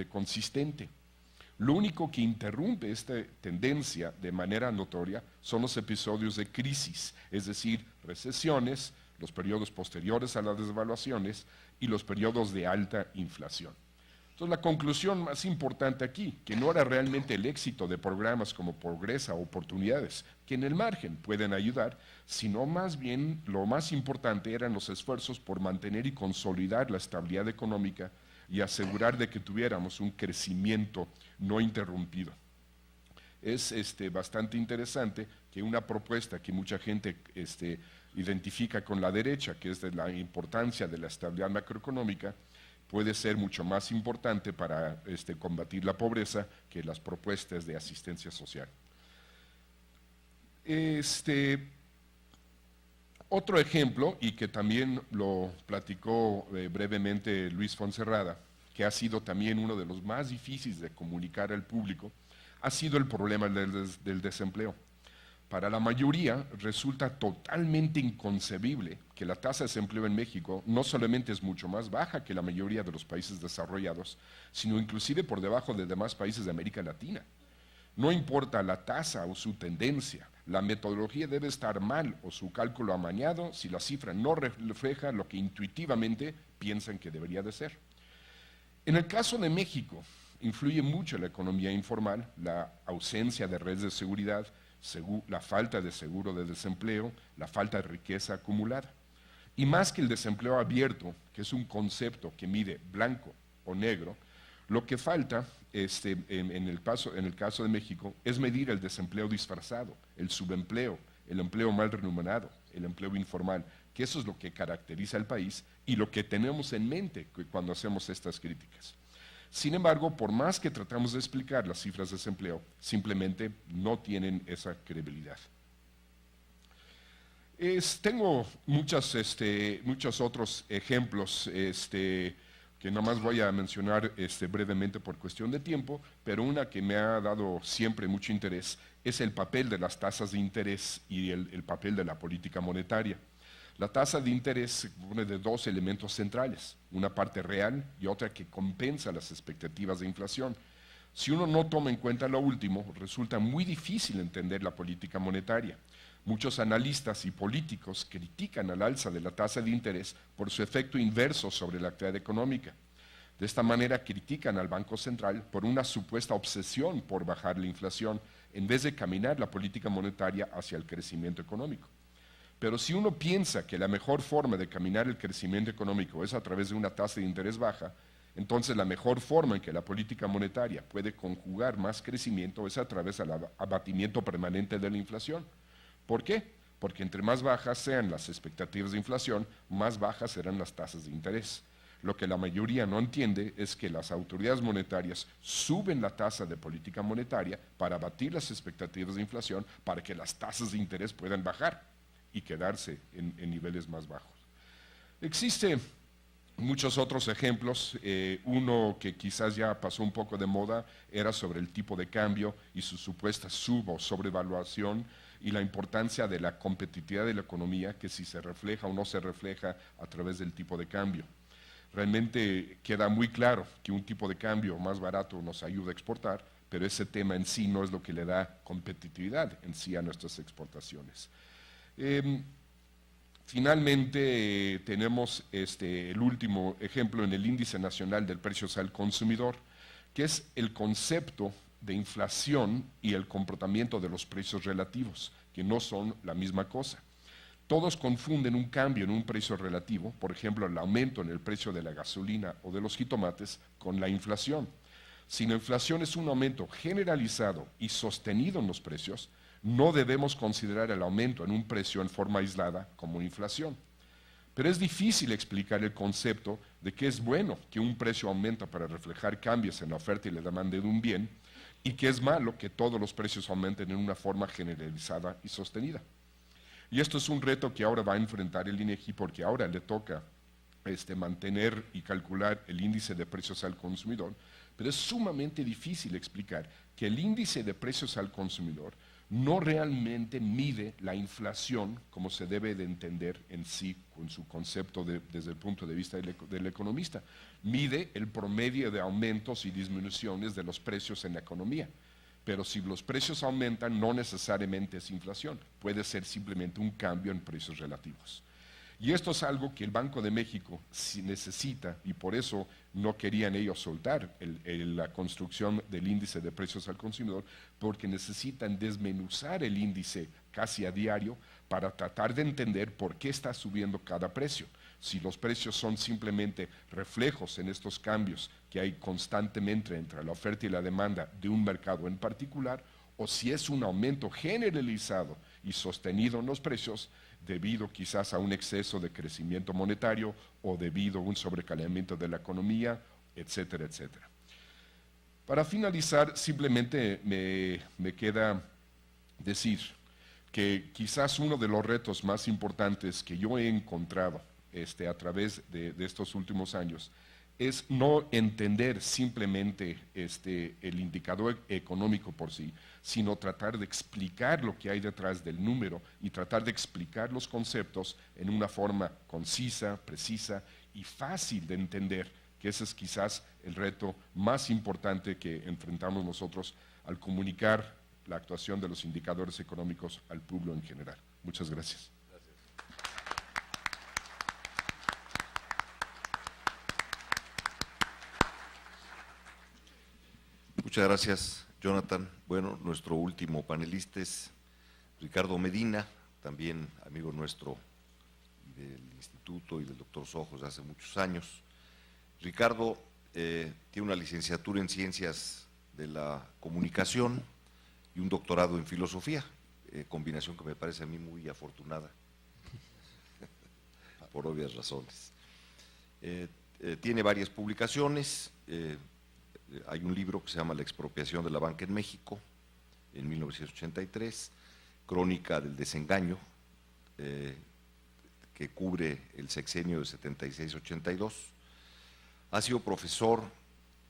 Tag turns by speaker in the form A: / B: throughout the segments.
A: consistente. Lo único que interrumpe esta tendencia de manera notoria son los episodios de crisis, es decir, recesiones, los periodos posteriores a las devaluaciones y los periodos de alta inflación. Entonces, la conclusión más importante aquí, que no era realmente el éxito de programas como Progresa o Oportunidades, que en el margen pueden ayudar, sino más bien lo más importante eran los esfuerzos por mantener y consolidar la estabilidad económica y asegurar de que tuviéramos un crecimiento no interrumpido. Es bastante interesante que una propuesta que mucha gente identifica con la derecha, que es de la importancia de la estabilidad macroeconómica, puede ser mucho más importante para combatir la pobreza que las propuestas de asistencia social. Otro ejemplo, y que también lo platicó brevemente Luis Fonserrada, que ha sido también uno de los más difíciles de comunicar al público, ha sido el problema del desempleo. Para la mayoría resulta totalmente inconcebible que la tasa de desempleo en México no solamente es mucho más baja que la mayoría de los países desarrollados, sino inclusive por debajo de demás países de América Latina. No importa la tasa o su tendencia, la metodología debe estar mal o su cálculo amañado si la cifra no refleja lo que intuitivamente piensan que debería de ser. En el caso de México, influye mucho la economía informal, la ausencia de redes de seguridad, la falta de seguro de desempleo, la falta de riqueza acumulada. Y más que el desempleo abierto, que es un concepto que mide blanco o negro, lo que falta en el caso de México es medir el desempleo disfrazado, el subempleo, el empleo mal remunerado, el empleo informal, que eso es lo que caracteriza al país y lo que tenemos en mente cuando hacemos estas críticas. Sin embargo, por más que tratamos de explicar las cifras de desempleo, simplemente no tienen esa credibilidad. Tengo muchos otros ejemplos que nada más voy a mencionar brevemente por cuestión de tiempo, pero una que me ha dado siempre mucho interés es el papel de las tasas de interés y el papel de la política monetaria. La tasa de interés se compone de dos elementos centrales, una parte real y otra que compensa las expectativas de inflación. Si uno no toma en cuenta lo último, resulta muy difícil entender la política monetaria. Muchos analistas y políticos critican al alza de la tasa de interés por su efecto inverso sobre la actividad económica. De esta manera critican al Banco Central por una supuesta obsesión por bajar la inflación en vez de caminar la política monetaria hacia el crecimiento económico. Pero si uno piensa que la mejor forma de caminar el crecimiento económico es a través de una tasa de interés baja, entonces la mejor forma en que la política monetaria puede conjugar más crecimiento es a través del abatimiento permanente de la inflación. ¿Por qué? Porque entre más bajas sean las expectativas de inflación, más bajas serán las tasas de interés. Lo que la mayoría no entiende es que las autoridades monetarias suben la tasa de política monetaria para abatir las expectativas de inflación para que las tasas de interés puedan bajar y quedarse en niveles más bajos. Existen muchos otros ejemplos. Uno que quizás ya pasó un poco de moda era sobre el tipo de cambio y su supuesta sub- o sobrevaluación y la importancia de la competitividad de la economía, que si se refleja o no se refleja a través del tipo de cambio. Realmente queda muy claro que un tipo de cambio más barato nos ayuda a exportar, pero ese tema en sí no es lo que le da competitividad en sí a nuestras exportaciones. Finalmente tenemos el último ejemplo en el Índice Nacional del Precios al Consumidor, que es el concepto de inflación y el comportamiento de los precios relativos, que no son la misma cosa. Todos confunden un cambio en un precio relativo, por ejemplo, el aumento en el precio de la gasolina o de los jitomates, con la inflación. Si la inflación es un aumento generalizado y sostenido en los precios, no debemos considerar el aumento en un precio en forma aislada como inflación. Pero es difícil explicar el concepto de que es bueno que un precio aumenta para reflejar cambios en la oferta y la demanda de un bien, y que es malo que todos los precios aumenten en una forma generalizada y sostenida. Y esto es un reto que ahora va a enfrentar el INEGI porque ahora le toca mantener y calcular el índice de precios al consumidor, pero es sumamente difícil explicar que el índice de precios al consumidor no realmente mide la inflación como se debe de entender en sí, con su concepto desde el punto de vista del economista. Mide el promedio de aumentos y disminuciones de los precios en la economía. Pero si los precios aumentan, no necesariamente es inflación, puede ser simplemente un cambio en precios relativos. Y esto es algo que el Banco de México necesita, y por eso no querían ellos soltar la construcción del índice de precios al consumidor, porque necesitan desmenuzar el índice casi a diario para tratar de entender por qué está subiendo cada precio. Si los precios son simplemente reflejos en estos cambios que hay constantemente entre la oferta y la demanda de un mercado en particular, o si es un aumento generalizado y sostenido en los precios debido quizás a un exceso de crecimiento monetario o debido a un sobrecalentamiento de la economía, etcétera, etcétera. Para finalizar, simplemente me queda decir que quizás uno de los retos más importantes que yo he encontrado a través de estos últimos años es no entender simplemente el indicador económico por sí, sino tratar de explicar lo que hay detrás del número y tratar de explicar los conceptos en una forma concisa, precisa y fácil de entender, que ese es quizás el reto más importante que enfrentamos nosotros al comunicar la actuación de los indicadores económicos al público en general. Muchas gracias.
B: Muchas gracias, Jonathan. Bueno, nuestro último panelista es Ricardo Medina, también amigo nuestro del instituto y del doctor Sojos de hace muchos años. Ricardo tiene una licenciatura en Ciencias de la Comunicación y un doctorado en Filosofía, combinación que me parece a mí muy afortunada, por obvias razones. Tiene varias publicaciones. Hay un libro que se llama La expropiación de la banca en México, en 1983, Crónica del desengaño, que cubre el sexenio de 76-82. Ha sido profesor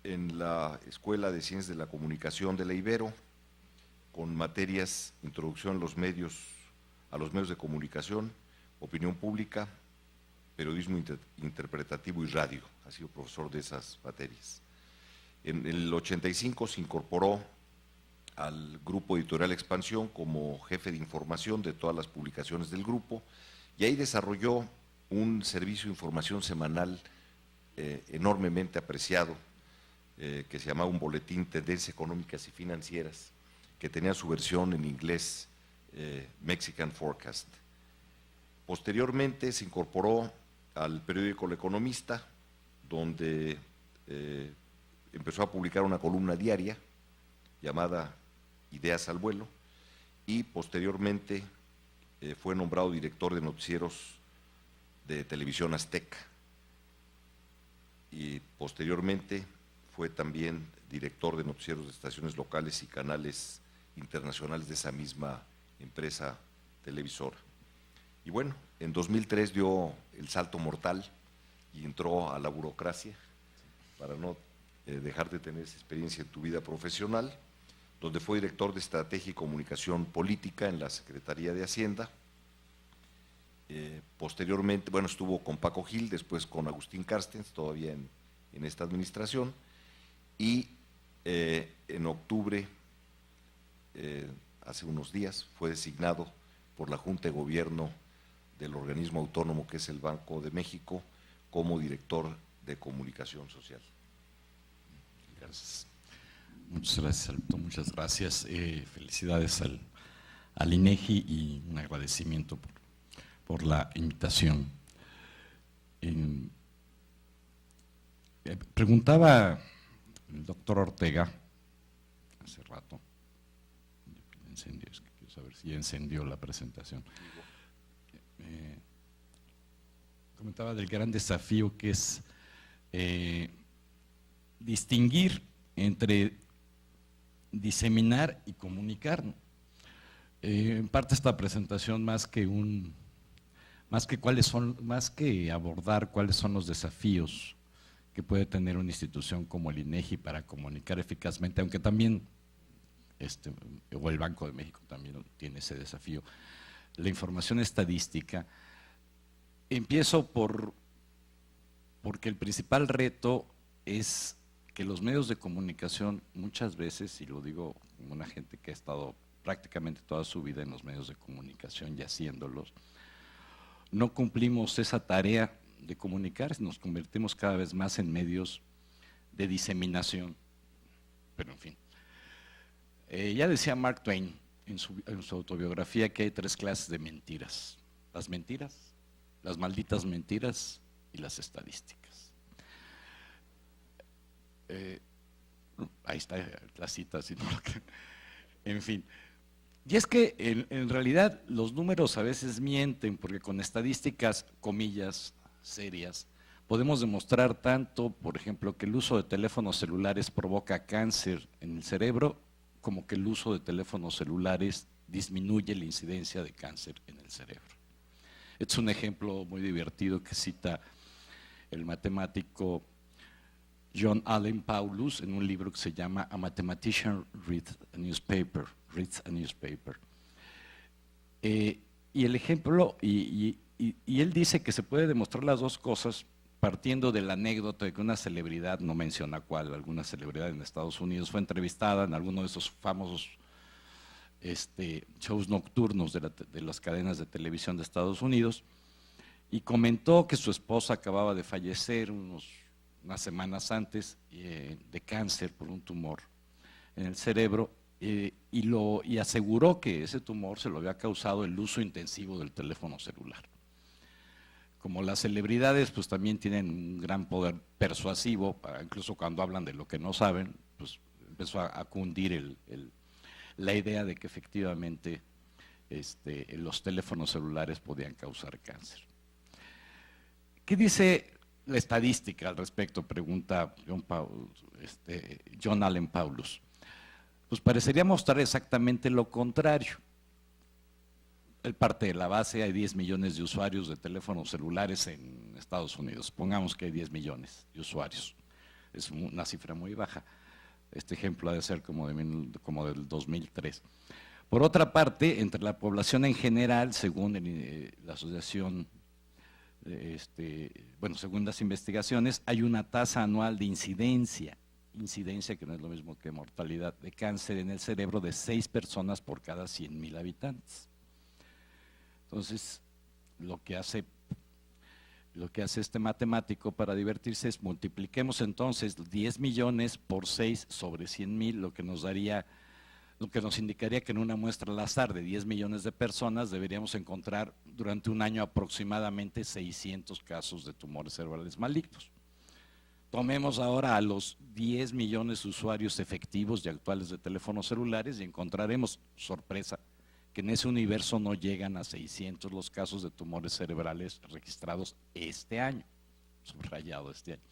B: en la Escuela de Ciencias de la Comunicación de la Ibero, con materias Introducción a los medios de comunicación, Opinión pública, Periodismo interpretativo y Radio. Ha sido profesor de esas materias. En el 85 se incorporó al Grupo Editorial Expansión como jefe de información de todas las publicaciones del grupo, y ahí desarrolló un servicio de información semanal enormemente apreciado, que se llamaba un boletín Tendencias Económicas y Financieras, que tenía su versión en inglés, Mexican Forecast. Posteriormente se incorporó al periódico El Economista, donde empezó a publicar una columna diaria llamada Ideas al Vuelo, y posteriormente fue nombrado director de noticieros de Televisión Azteca, y posteriormente fue también director de noticieros de estaciones locales y canales internacionales de esa misma empresa televisora. Y bueno, en 2003 dio el salto mortal y entró a la burocracia para no dejar de tener esa experiencia en tu vida profesional, donde fue director de Estrategia y Comunicación Política en la Secretaría de Hacienda. Posteriormente, bueno, estuvo con Paco Gil, después con Agustín Carstens, todavía en esta administración, y en octubre, hace unos días, fue designado por la Junta de Gobierno del organismo autónomo que es el Banco de México como director de Comunicación Social.
C: Gracias. Muchas gracias, Alberto, muchas gracias. Felicidades al INEGI y un agradecimiento por la invitación. Preguntaba el doctor Ortega hace rato, quiero saber si ya encendió la presentación. Comentaba del gran desafío que es distinguir entre diseminar y comunicar. En parte esta presentación más que abordar cuáles son los desafíos que puede tener una institución como el INEGI para comunicar eficazmente, aunque también o el Banco de México también tiene ese desafío. La información estadística, empiezo porque el principal reto es que los medios de comunicación muchas veces, y lo digo como una gente que ha estado prácticamente toda su vida en los medios de comunicación y haciéndolos, no cumplimos esa tarea de comunicar, nos convertimos cada vez más en medios de diseminación, pero en fin. Ya decía Mark Twain en su autobiografía que hay 3 clases de mentiras: las mentiras, las malditas mentiras y las estadísticas. Ahí está la cita, si no lo creen. En fin. Y es que en realidad los números a veces mienten, porque con estadísticas, comillas, serias, podemos demostrar tanto, por ejemplo, que el uso de teléfonos celulares provoca cáncer en el cerebro, como que el uso de teléfonos celulares disminuye la incidencia de cáncer en el cerebro. Este es un ejemplo muy divertido que cita el matemático John Allen Paulus en un libro que se llama A Mathematician Reads a Newspaper. Y el ejemplo, y él dice que se puede demostrar las dos cosas partiendo de la anécdota de que una celebridad, no menciona cuál, alguna celebridad en Estados Unidos fue entrevistada en alguno de esos famosos shows nocturnos de las cadenas de televisión de Estados Unidos, y comentó que su esposa acababa de fallecer unas semanas antes de cáncer por un tumor en el cerebro, y aseguró que ese tumor se lo había causado el uso intensivo del teléfono celular. Como las celebridades pues también tienen un gran poder persuasivo, incluso cuando hablan de lo que no saben, pues empezó a cundir la idea de que efectivamente los teléfonos celulares podían causar cáncer. ¿Qué dice la estadística al respecto? Pregunta John Allen Paulus. Pues parecería mostrar exactamente lo contrario. Él parte de la base, hay 10 millones de usuarios de teléfonos celulares en Estados Unidos. Pongamos que hay 10 millones de usuarios. Es una cifra muy baja. Este ejemplo ha de ser como del 2003. Por otra parte, entre la población en general, según la asociación, según las investigaciones, hay una tasa anual de incidencia que no es lo mismo que mortalidad, de cáncer en el cerebro de 6 personas por cada 100,000 habitantes. Entonces, lo que hace este matemático para divertirse es multipliquemos entonces 10 millones por 6 sobre 100,000, lo que nos indicaría que en una muestra al azar de 10 millones de personas deberíamos encontrar durante un año aproximadamente 600 casos de tumores cerebrales malignos. Tomemos ahora a los 10 millones de usuarios efectivos y actuales de teléfonos celulares y encontraremos, sorpresa, que en ese universo no llegan a 600 los casos de tumores cerebrales registrados este año, subrayado este año.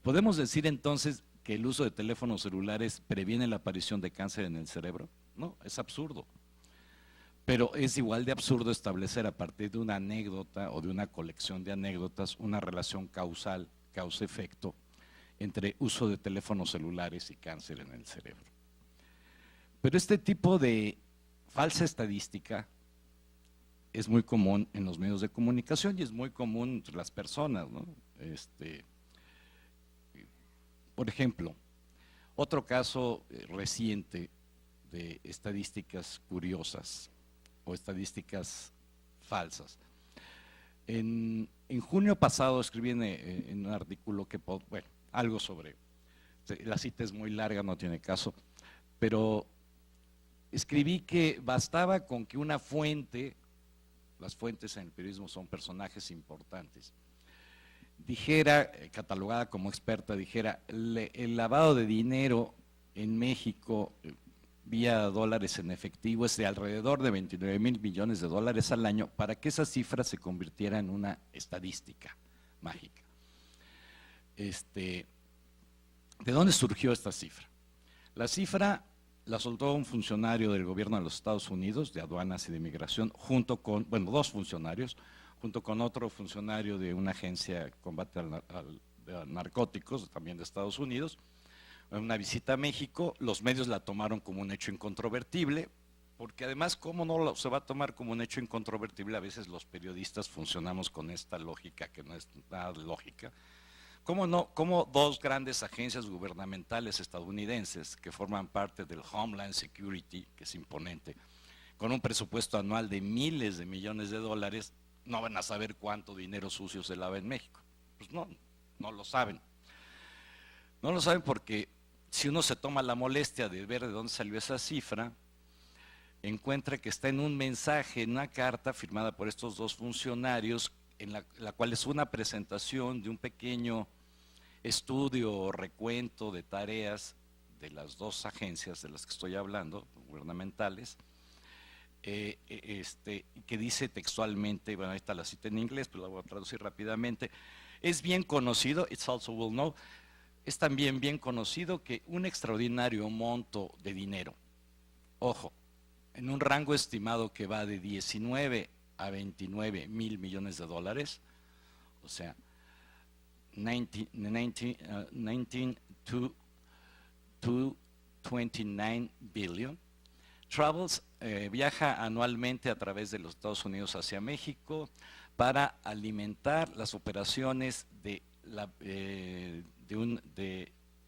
C: ¿Podemos decir entonces que el uso de teléfonos celulares previene la aparición de cáncer en el cerebro? No, es absurdo. Pero es igual de absurdo establecer a partir de una anécdota o de una colección de anécdotas una relación causal, causa-efecto, entre uso de teléfonos celulares y cáncer en el cerebro. Pero este tipo de falsa estadística es muy común en los medios de comunicación y es muy común entre las personas, ¿no? Por ejemplo, otro caso reciente de estadísticas curiosas o estadísticas falsas. En junio pasado escribí en un artículo algo sobre, la cita es muy larga, no tiene caso, pero escribí que bastaba con que una fuente, las fuentes en el periodismo son personajes importantes, dijera, catalogada como experta, dijera, el lavado de dinero en México vía dólares en efectivo es de alrededor de 29,000 millones de dólares al año, para que esa cifra se convirtiera en una estadística mágica. ¿De dónde surgió esta cifra? La cifra la soltó un funcionario del gobierno de los Estados Unidos, de aduanas y de inmigración, junto con, dos funcionarios, junto con otro funcionario de una agencia de combate a narcóticos, también de Estados Unidos, en una visita a México, los medios la tomaron como un hecho incontrovertible, porque además, ¿cómo no se va a tomar como un hecho incontrovertible? A veces los periodistas funcionamos con esta lógica que no es nada lógica. ¿Cómo no? ¿Cómo dos grandes agencias gubernamentales estadounidenses que forman parte del Homeland Security, que es imponente, con un presupuesto anual de miles de millones de dólares, no van a saber cuánto dinero sucio se lava en México? Pues no, no lo saben. No lo saben porque si uno se toma la molestia de ver de dónde salió esa cifra, encuentra que está en un mensaje, en una carta firmada por estos dos funcionarios, en la cual es una presentación de un pequeño estudio o recuento de tareas de las dos agencias de las que estoy hablando, gubernamentales, que dice textualmente, bueno, ahí está la cita en inglés, pero la voy a traducir rápidamente. Es bien conocido, it's also well known, es también bien conocido que un extraordinario monto de dinero, ojo, en un rango estimado que va de 19 a 29 mil millones de dólares, o sea, 19 to 29 billion, travels, viaja anualmente a través de los Estados Unidos hacia México para alimentar las operaciones de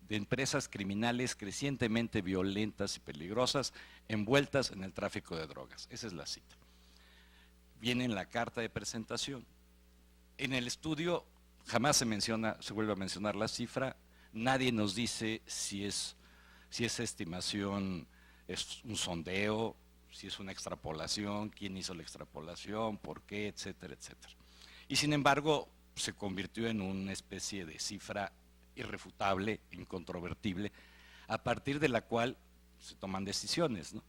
C: empresas criminales crecientemente violentas y peligrosas envueltas en el tráfico de drogas. Esa es la cita. Viene en la carta de presentación. En el estudio jamás se vuelve a mencionar la cifra, nadie nos dice si esa estimación es un sondeo, si es una extrapolación, quién hizo la extrapolación, por qué, etcétera, etcétera. Y sin embargo, se convirtió en una especie de cifra irrefutable, incontrovertible, a partir de la cual se toman decisiones, ¿no?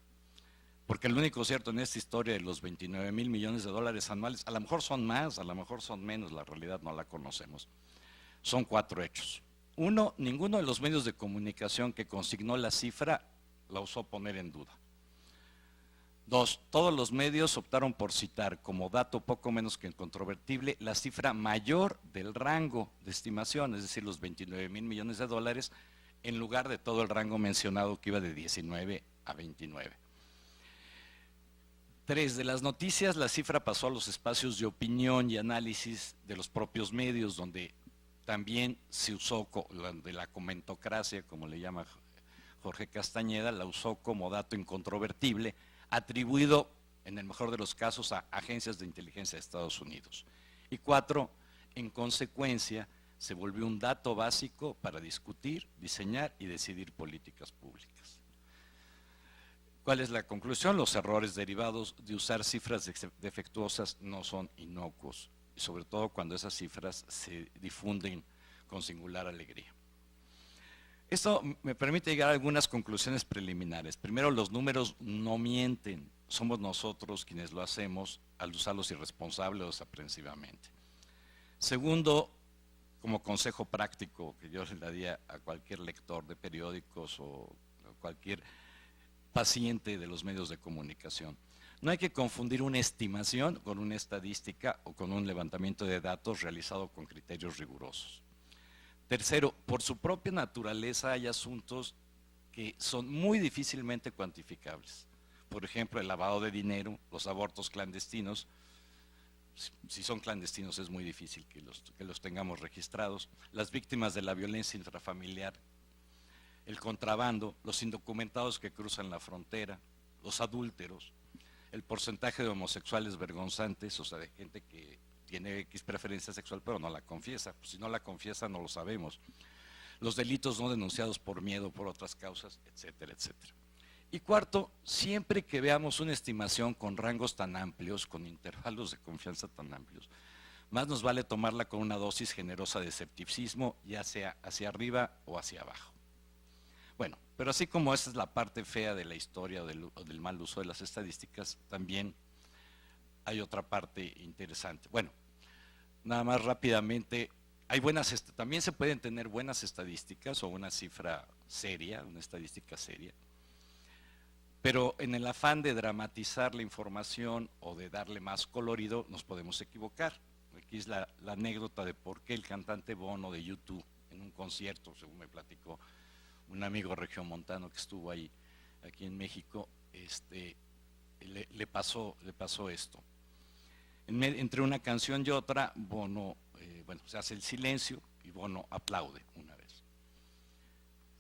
C: Porque lo único cierto en esta historia de los 29 mil millones de dólares anuales, a lo mejor son más, a lo mejor son menos, la realidad no la conocemos, son 4 hechos. Uno, ninguno de los medios de comunicación que consignó la cifra la osó poner en duda. 2, todos los medios optaron por citar como dato poco menos que incontrovertible la cifra mayor del rango de estimación, es decir, los 29 mil millones de dólares, en lugar de todo el rango mencionado que iba de 19 a 29. 3, de las noticias la cifra pasó a los espacios de opinión y análisis de los propios medios, donde también se usó de la comentocracia, como le llama Jorge Castañeda, la usó como dato incontrovertible, atribuido en el mejor de los casos a agencias de inteligencia de Estados Unidos. Y 4, en consecuencia, se volvió un dato básico para discutir, diseñar y decidir políticas públicas. ¿Cuál es la conclusión? Los errores derivados de usar cifras defectuosas no son inocuos, y sobre todo cuando esas cifras se difunden con singular alegría. Esto me permite llegar a algunas conclusiones preliminares. Primero, los números no mienten, somos nosotros quienes lo hacemos al usarlos irresponsable o desaprensivamente. Segundo, como consejo práctico que yo le daría a cualquier lector de periódicos o cualquier paciente de los medios de comunicación, no hay que confundir una estimación con una estadística o con un levantamiento de datos realizado con criterios rigurosos. Tercero, por su propia naturaleza hay asuntos que son muy difícilmente cuantificables. Por ejemplo, el lavado de dinero, los abortos clandestinos. Si son clandestinos es muy difícil que los tengamos registrados. Las víctimas de la violencia intrafamiliar, el contrabando, los indocumentados que cruzan la frontera, los adúlteros, el porcentaje de homosexuales vergonzantes, o sea, de gente que tiene X preferencia sexual pero no la confiesa, pues si no la confiesa no lo sabemos, los delitos no denunciados por miedo, por otras causas, etcétera, etcétera. Y cuarto, siempre que veamos una estimación con rangos tan amplios, con intervalos de confianza tan amplios, más nos vale tomarla con una dosis generosa de escepticismo, ya sea hacia arriba o hacia abajo. Bueno, pero así como esa es la parte fea de la historia o del mal uso de las estadísticas, también hay otra parte interesante. Bueno, nada más rápidamente, también se pueden tener buenas estadísticas o una cifra seria, una estadística seria, pero en el afán de dramatizar la información o de darle más colorido nos podemos equivocar. Aquí es la anécdota de por qué el cantante Bono de U2 en un concierto, según me platicó un amigo regiomontano que estuvo ahí, aquí en México, le pasó esto. Entre una canción y otra, Bono, se hace el silencio y Bono aplaude una vez.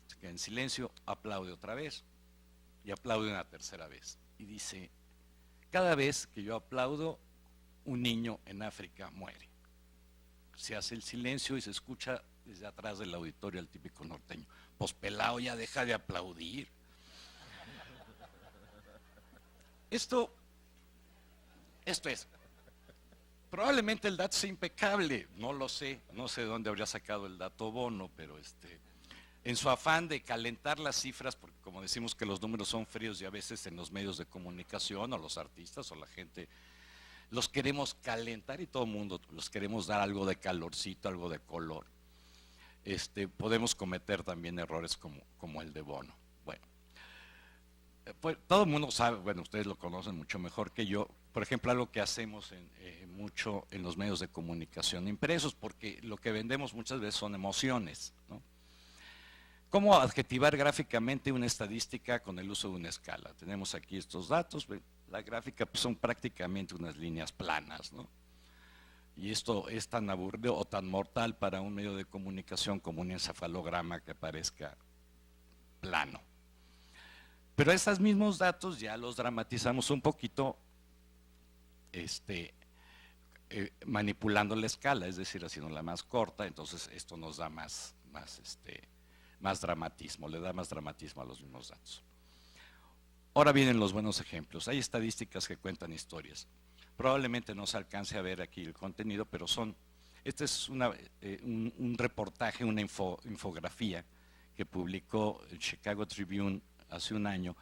C: Se queda en silencio, aplaude otra vez y aplaude una tercera vez. Y dice, cada vez que yo aplaudo, un niño en África muere. Se hace el silencio y se escucha desde atrás del auditorio al típico norteño, pues pelao, ya deja de aplaudir. Esto es, probablemente el dato sea impecable, no lo sé, no sé de dónde habría sacado el dato Bono, pero en su afán de calentar las cifras, porque como decimos que los números son fríos y a veces en los medios de comunicación o los artistas o la gente los queremos calentar y todo el mundo los queremos dar algo de calorcito, algo de color. Podemos cometer también errores como el de Bono. Bueno, pues todo el mundo sabe, bueno, ustedes lo conocen mucho mejor que yo, por ejemplo, algo que hacemos mucho en los medios de comunicación impresos, porque lo que vendemos muchas veces son emociones, ¿no? ¿Cómo adjetivar gráficamente una estadística con el uso de una escala? Tenemos aquí estos datos, la gráfica pues, son prácticamente unas líneas planas, ¿no? Y esto es tan aburrido o tan mortal para un medio de comunicación como un encefalograma que parezca plano. Pero esos mismos datos ya los dramatizamos un poquito manipulando la escala, es decir, haciéndola más corta, entonces esto nos da más dramatismo, le da más dramatismo a los mismos datos. Ahora vienen los buenos ejemplos. Hay estadísticas que cuentan historias. Probablemente no se alcance a ver aquí el contenido, pero este es un reportaje, una infografía que publicó el Chicago Tribune hace un año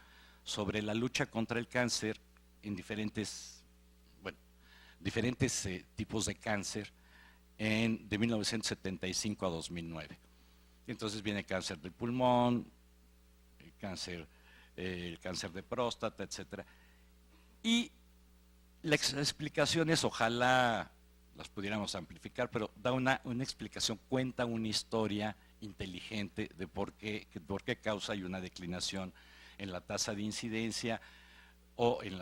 C: sobre la lucha contra el cáncer en diferentes tipos de cáncer de 1975 a 2009. Entonces viene cáncer del pulmón, el cáncer de próstata, etcétera. Y las explicaciones, ojalá las pudiéramos amplificar, pero da una explicación, cuenta una historia inteligente de por qué causa hay una declinación en la tasa de incidencia o en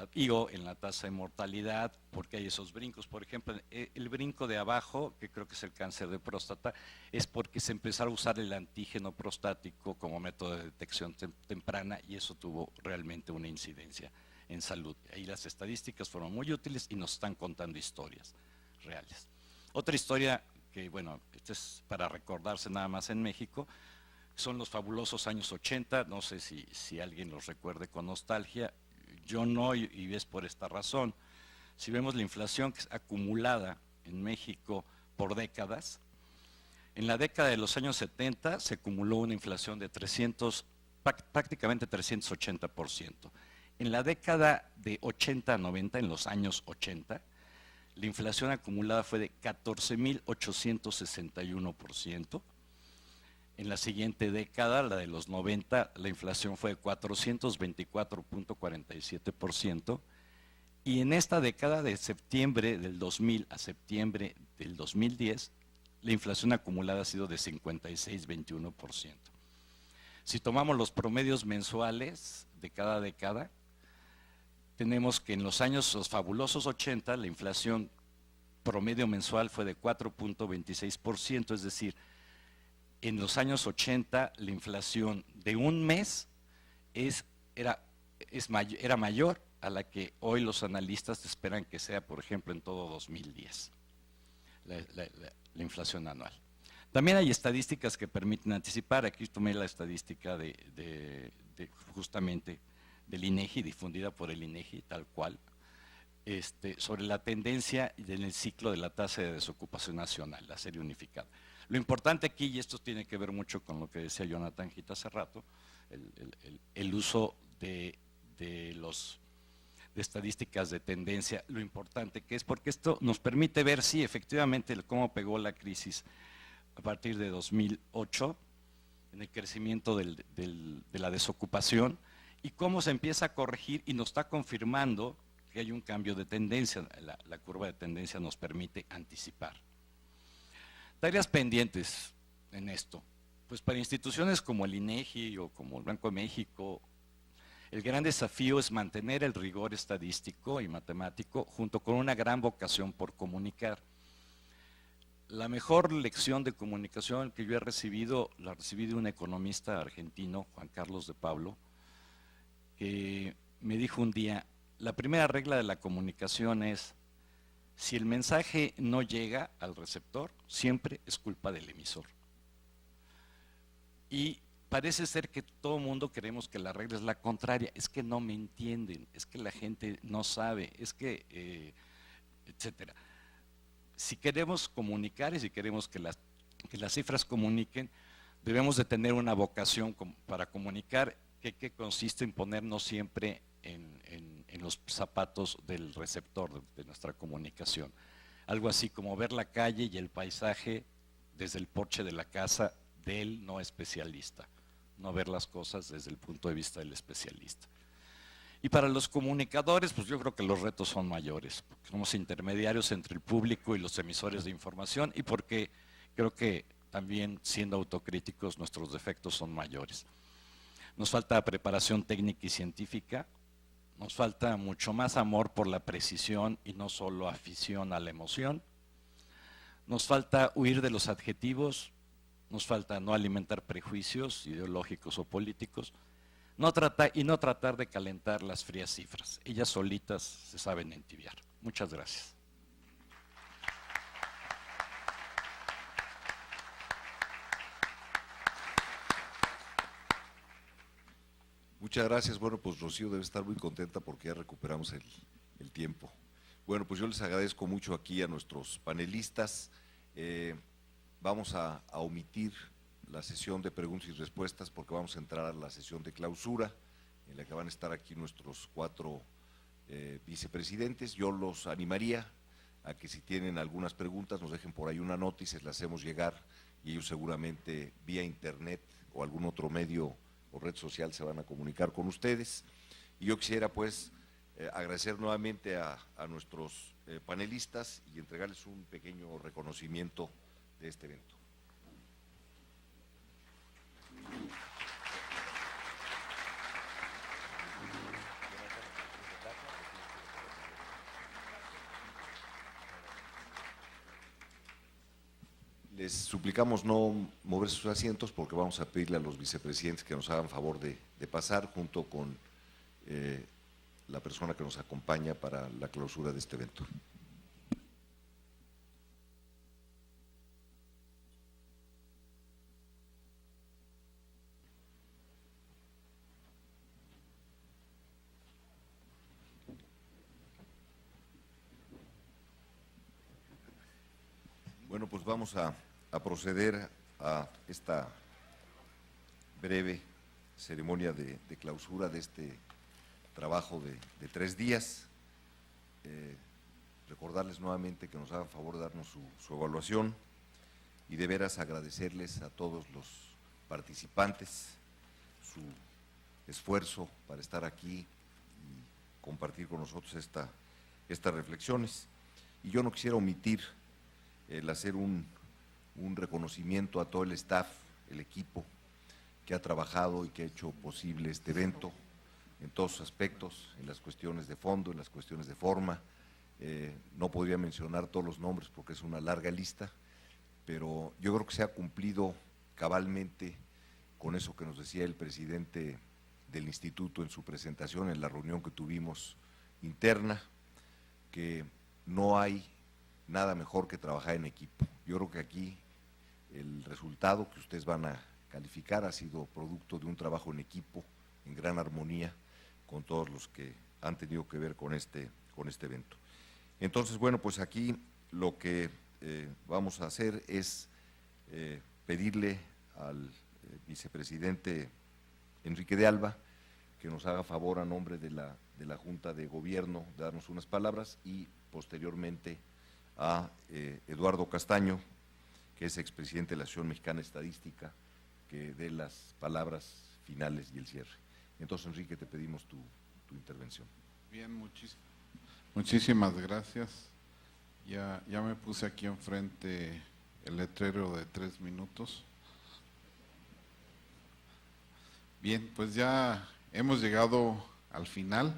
C: la tasa de mortalidad, porque hay esos brincos. Por ejemplo, el brinco de abajo, que creo que es el cáncer de próstata, es porque se empezó a usar el antígeno prostático como método de detección temprana y eso tuvo realmente una incidencia en salud. Ahí las estadísticas fueron muy útiles y nos están contando historias reales. Otra historia que, bueno, esta es para recordarse nada más en México, son los fabulosos años 80, no sé si alguien los recuerde con nostalgia, yo no, y es por esta razón. Si vemos la inflación que es acumulada en México por décadas, en la década de los años 70 se acumuló una inflación de prácticamente 380%. En la década de 80 a 90, en los años 80, la inflación acumulada fue de 14.861%. En la siguiente década, la de los 90, la inflación fue de 424.47%. Y en esta década, de septiembre del 2000 a septiembre del 2010, la inflación acumulada ha sido de 56.21%. Si tomamos los promedios mensuales de cada década, tenemos que en los fabulosos 80, la inflación promedio mensual fue de 4.26%, es decir, en los años 80 la inflación de un mes era mayor a la que hoy los analistas esperan que sea, por ejemplo, en todo 2010, la inflación anual. También hay estadísticas que permiten anticipar. Aquí tomé la estadística justamente del INEGI, difundida por el INEGI, tal cual, sobre la tendencia en el ciclo de la tasa de desocupación nacional, la serie unificada. Lo importante aquí, y esto tiene que ver mucho con lo que decía Jonathan Gita hace rato, el uso de estadísticas de tendencia, lo importante que es, porque esto nos permite ver, sí, efectivamente, cómo pegó la crisis a partir de 2008, en el crecimiento de la desocupación, y cómo se empieza a corregir y nos está confirmando que hay un cambio de tendencia. La curva de tendencia nos permite anticipar. Tareas pendientes en esto. Pues para instituciones como el INEGI o como el Banco de México, el gran desafío es mantener el rigor estadístico y matemático junto con una gran vocación por comunicar. La mejor lección de comunicación que yo he recibido, la recibí de un economista argentino, Juan Carlos de Pablo, que me dijo un día, la primera regla de la comunicación es, si el mensaje no llega al receptor, siempre es culpa del emisor. Y parece ser que todo el mundo queremos que la regla es la contraria, es que no me entienden, es que la gente no sabe, es que, etcétera. Si queremos comunicar y si queremos que las cifras comuniquen, debemos de tener una vocación para comunicar que consiste en ponernos siempre en los zapatos del receptor de nuestra comunicación. Algo así como ver la calle y el paisaje desde el porche de la casa del no especialista, no ver las cosas desde el punto de vista del especialista. Y para los comunicadores, pues yo creo que los retos son mayores, porque somos intermediarios entre el público y los emisores de información y porque creo que también siendo autocríticos nuestros defectos son mayores. Nos falta preparación técnica y científica, nos falta mucho más amor por la precisión y no solo afición a la emoción, nos falta huir de los adjetivos, nos falta no alimentar prejuicios ideológicos o políticos, no tratar de calentar las frías cifras. Ellas solitas se saben entibiar. Muchas gracias.
B: Muchas gracias. Bueno, pues Rocío debe estar muy contenta porque ya recuperamos el tiempo. Bueno, pues yo les agradezco mucho aquí a nuestros panelistas. Vamos a omitir la sesión de preguntas y respuestas porque vamos a entrar a la sesión de clausura en la que van a estar aquí nuestros 4 vicepresidentes. Yo los animaría a que si tienen algunas preguntas nos dejen por ahí una nota y se las hacemos llegar y ellos seguramente vía internet o algún otro medio o red social se van a comunicar con ustedes. Y yo quisiera pues agradecer nuevamente a nuestros panelistas y entregarles un pequeño reconocimiento de este evento. Les suplicamos no mover sus asientos porque vamos a pedirle a los vicepresidentes que nos hagan favor de pasar junto con la persona que nos acompaña para la clausura de este evento. Bueno, pues vamos a proceder a esta breve ceremonia de clausura de este trabajo de 3 días. Recordarles nuevamente que nos hagan favor de darnos su evaluación y de veras agradecerles a todos los participantes su esfuerzo para estar aquí y compartir con nosotros estas reflexiones. Y yo no quisiera omitir el hacer un reconocimiento a todo el staff, el equipo que ha trabajado y que ha hecho posible este evento en todos sus aspectos, en las cuestiones de fondo, en las cuestiones de forma. No podría mencionar todos los nombres porque es una larga lista, pero yo creo que se ha cumplido cabalmente con eso que nos decía el presidente del instituto en su presentación, en la reunión que tuvimos interna, que no hay nada mejor que trabajar en equipo. Yo creo que aquí el resultado que ustedes van a calificar ha sido producto de un trabajo en equipo, en gran armonía con todos los que han tenido que ver con este evento. Entonces, bueno, pues aquí lo que vamos a hacer es pedirle al vicepresidente Enrique de Alba que nos haga favor a nombre de la Junta de Gobierno de darnos unas palabras y posteriormente a Eduardo Castaño, que es expresidente de la Asociación Mexicana de Estadística, que dé las palabras finales y el cierre. Entonces, Enrique, te pedimos tu intervención.
D: Bien, muchísimas gracias. Ya me puse aquí enfrente el letrero de 3 minutos. Bien, pues ya hemos llegado al final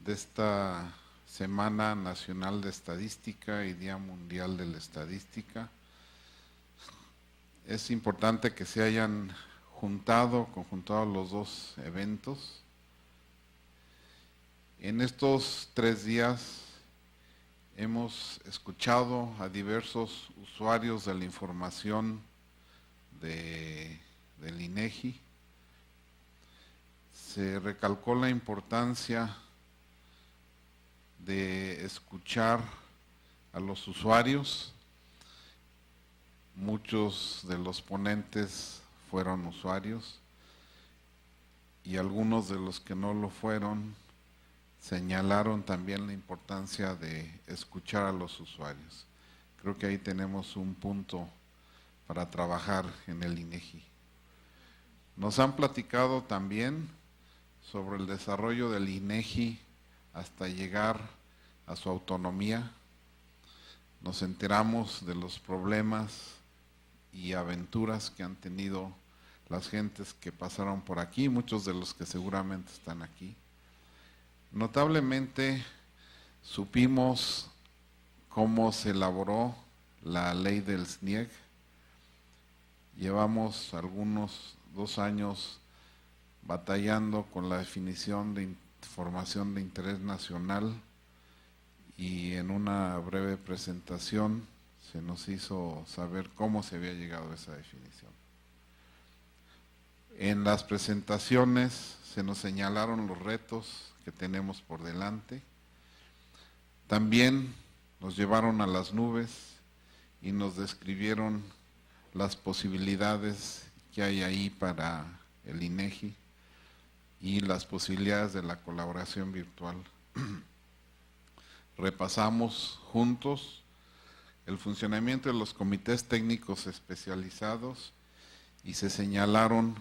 D: de esta Semana Nacional de Estadística y Día Mundial de la Estadística. Es importante que se hayan conjuntado los dos eventos. En estos 3 días hemos escuchado a diversos usuarios de la información del INEGI. Se recalcó la importancia de escuchar a los usuarios. Muchos de los ponentes fueron usuarios y algunos de los que no lo fueron señalaron también la importancia de escuchar a los usuarios. Creo que ahí tenemos un punto para trabajar en el INEGI. Nos han platicado también sobre el desarrollo del INEGI hasta llegar a su autonomía. Nos enteramos de los problemas y aventuras que han tenido las gentes que pasaron por aquí, muchos de los que seguramente están aquí. Notablemente supimos cómo se elaboró la ley del SNIEG. Llevamos algunos 2 años batallando con la definición de información de interés nacional y en una breve presentación se nos hizo saber cómo se había llegado a esa definición. En las presentaciones se nos señalaron los retos que tenemos por delante. También nos llevaron a las nubes y nos describieron las posibilidades que hay ahí para el INEGI y las posibilidades de la colaboración virtual. Repasamos juntos el funcionamiento de los comités técnicos especializados y se señalaron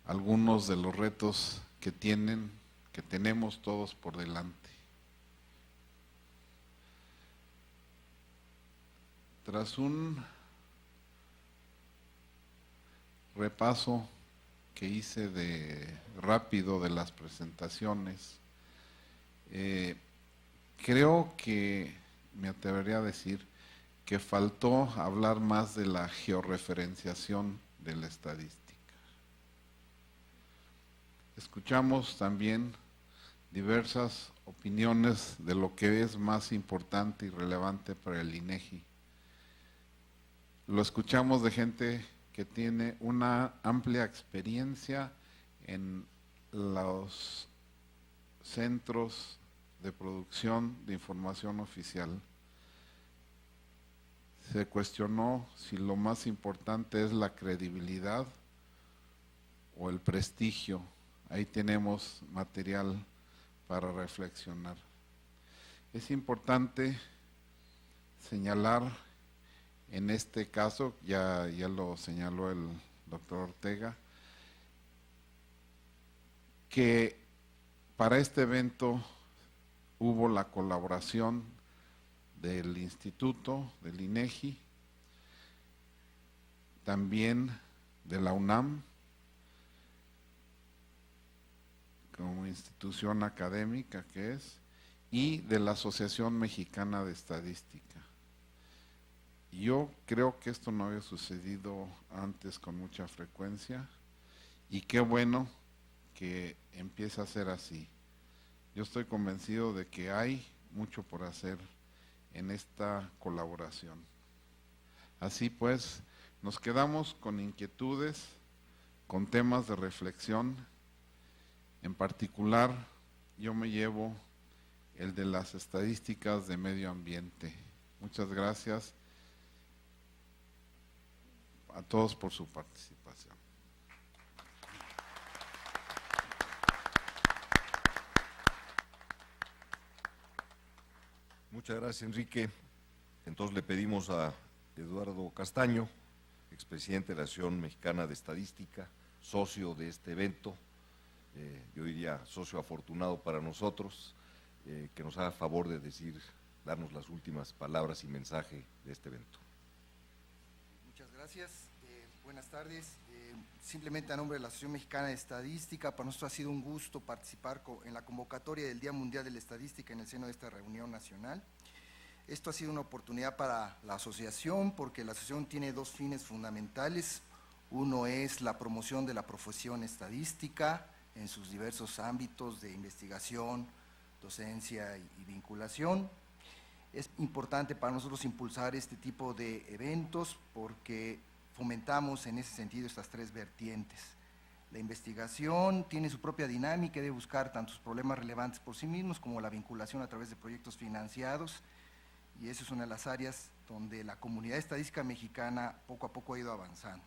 D: algunos de los retos que tenemos todos por delante. Tras un repaso que hice rápido de las presentaciones, creo que me atrevería a decir que faltó hablar más de la georreferenciación de la estadística. Escuchamos también diversas opiniones de lo que es más importante y relevante para el INEGI. Lo escuchamos de gente que tiene una amplia experiencia en los centros de producción de información oficial. Se cuestionó si lo más importante es la credibilidad o el prestigio. Ahí tenemos material para reflexionar. Es importante señalar en este caso, ya lo señaló el doctor Ortega, que para este evento hubo la colaboración del Instituto, del INEGI, también de la UNAM, como institución académica que es, y de la Asociación Mexicana de Estadística. Yo creo que esto no había sucedido antes con mucha frecuencia y qué bueno que empieza a ser así. Yo estoy convencido de que hay mucho por hacer en esta colaboración. Así pues, nos quedamos con inquietudes, con temas de reflexión. En particular, yo me llevo el de las estadísticas de medio ambiente. Muchas gracias a todos por su participación.
B: Muchas gracias, Enrique. Entonces le pedimos a Eduardo Castaño, expresidente de la Asociación Mexicana de Estadística, socio de este evento, yo diría socio afortunado para nosotros, que nos haga favor de darnos las últimas palabras y mensaje de este evento.
E: Muchas gracias. Buenas tardes. Simplemente a nombre de la Asociación Mexicana de Estadística, para nosotros ha sido un gusto participar en la convocatoria del Día Mundial de la Estadística en el seno de esta reunión nacional. Esto ha sido una oportunidad para la asociación porque la asociación tiene dos fines fundamentales. Uno es la promoción de la profesión estadística en sus diversos ámbitos de investigación, docencia y vinculación. Es importante para nosotros impulsar este tipo de eventos porque fomentamos en ese sentido estas tres vertientes. La investigación tiene su propia dinámica de buscar tantos problemas relevantes por sí mismos como la vinculación a través de proyectos financiados, y esa es una de las áreas donde la comunidad estadística mexicana poco a poco ha ido avanzando.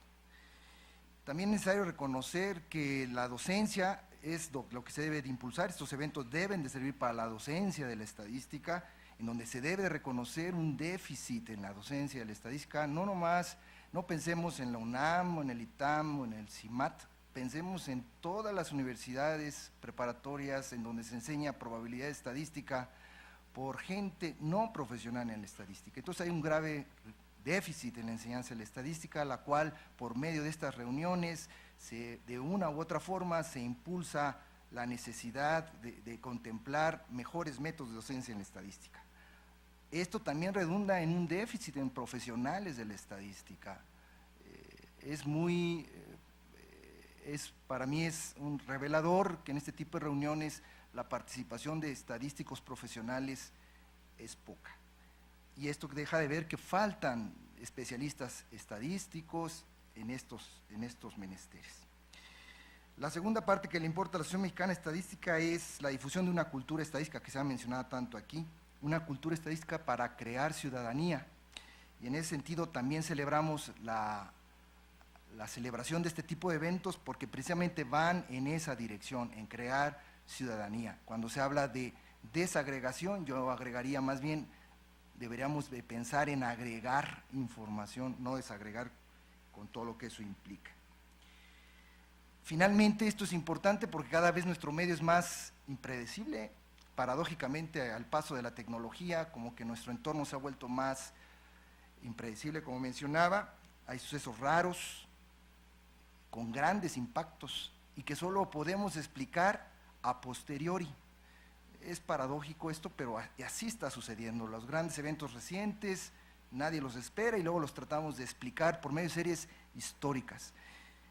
E: También es necesario reconocer que la docencia es lo que se debe de impulsar. Estos eventos deben de servir para la docencia de la estadística, en donde se debe de reconocer un déficit en la docencia de la estadística. No pensemos en la UNAM, o en el ITAM, o en el CIMAT, pensemos en todas las universidades preparatorias en donde se enseña probabilidad estadística por gente no profesional en la estadística. Entonces hay un grave déficit en la enseñanza de la estadística, la cual por medio de estas reuniones, de una u otra forma, se impulsa la necesidad de contemplar mejores métodos de docencia en la estadística. Esto también redunda en un déficit en profesionales de la estadística. Para mí es un revelador que en este tipo de reuniones la participación de estadísticos profesionales es poca. Y esto deja de ver que faltan especialistas estadísticos en estos menesteres. La segunda parte que le importa a la Asociación Mexicana de Estadística es la difusión de una cultura estadística que se ha mencionado tanto aquí, una cultura estadística para crear ciudadanía. Y en ese sentido también celebramos la celebración de este tipo de eventos porque precisamente van en esa dirección, en crear ciudadanía. Cuando se habla de desagregación, yo agregaría más bien, deberíamos de pensar en agregar información, no desagregar con todo lo que eso implica. Finalmente, esto es importante porque cada vez nuestro medio es más impredecible, paradójicamente al paso de la tecnología, como que nuestro entorno se ha vuelto más impredecible, como mencionaba, hay sucesos raros, con grandes impactos y que solo podemos explicar a posteriori. Es paradójico esto, pero así está sucediendo. Los grandes eventos recientes, nadie los espera y luego los tratamos de explicar por medio de series históricas.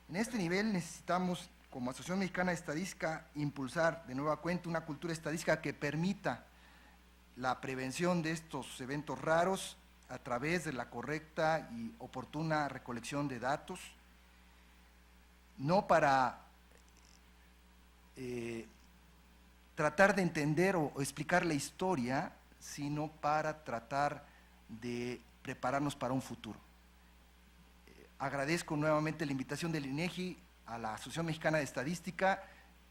E: En este nivel necesitamos, como Asociación Mexicana de Estadística, impulsar de nueva cuenta una cultura estadística que permita la prevención de estos eventos raros a través de la correcta y oportuna recolección de datos, no para tratar de entender o explicar la historia, sino para tratar de prepararnos para un futuro. Agradezco nuevamente la invitación del INEGI a la Asociación Mexicana de Estadística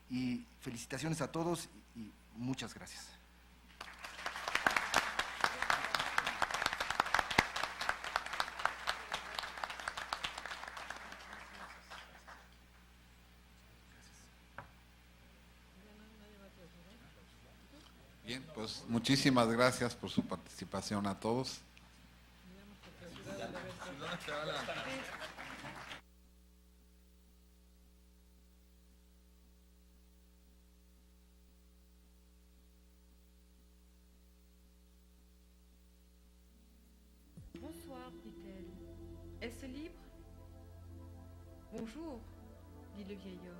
E: y felicitaciones a todos y muchas gracias.
D: Bien, pues muchísimas gracias por su participación a todos.
F: Bonsoir, dit-elle. Est-ce libre? Bonjour, dit le vieil homme.